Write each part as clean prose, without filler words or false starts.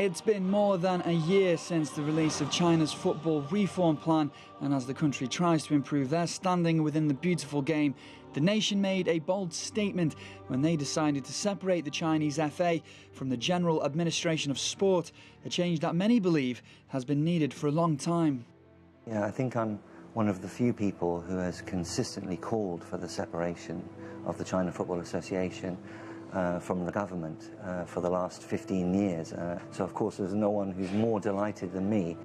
It's been more than a year since the release of China's football reform plan, and as the country tries to improve their standing within the beautiful game, the nation made a bold statement when they decided to separate the Chinese FA from the General Administration of Sport, a change that many believe has been needed for a long time. Yeah, I think I'm one of the few people who has consistently called for the separation of the China Football Association from the government for the last 15 years. So of course there's no one who's more delighted than me.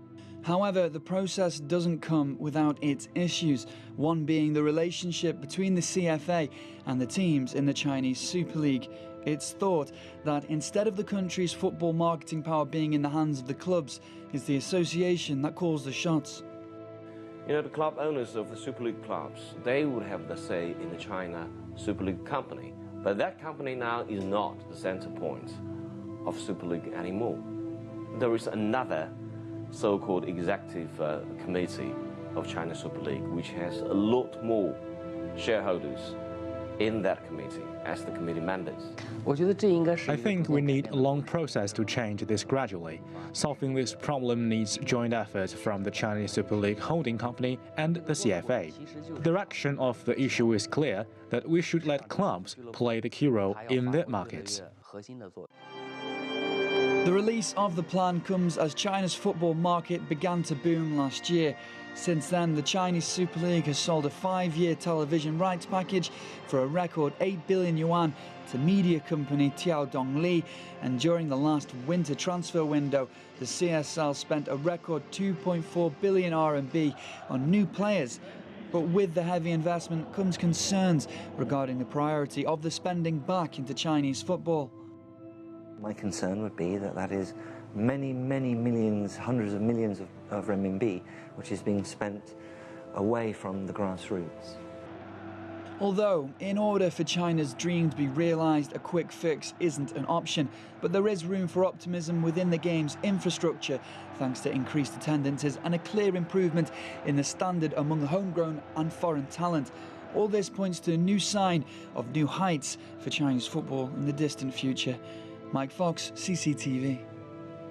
However, the process doesn't come without its issues, one being the relationship between the CFA and the teams in the Chinese Super League. It's thought that instead of the country's football marketing power being in the hands of the clubs, it's the association that calls the shots. You know, the club owners of the Super League clubs, they would have the say in the China Super League company. But that company now is not the center point of Super League anymore. There is another so-called executive committee of China Super League, which has a lot more shareholders in that committee as the committee mandates. I think we need a long process to change this gradually. Solving this problem needs joint efforts from the Chinese Super League holding company and the CFA. The direction of the issue is clear, that we should let clubs play the key role in their markets. The release of the plan comes as China's football market began to boom last year. Since then, the Chinese Super League has sold a 5-year television rights package for a record 8 billion yuan to media company Tiaodong Li, and during the last winter transfer window, the CSL spent a record 2.4 billion RMB on new players. But with the heavy investment comes concerns regarding the priority of the spending back into Chinese football. My concern would be that that is many, many millions, hundreds of millions of renminbi, which is being spent away from the grassroots. Although, in order for China's dream to be realised, a quick fix isn't an option, but there is room for optimism within the game's infrastructure, thanks to increased attendances and a clear improvement in the standard among homegrown and foreign talent. All this points to a new sign of new heights for Chinese football in the distant future. Mike Fox, CCTV.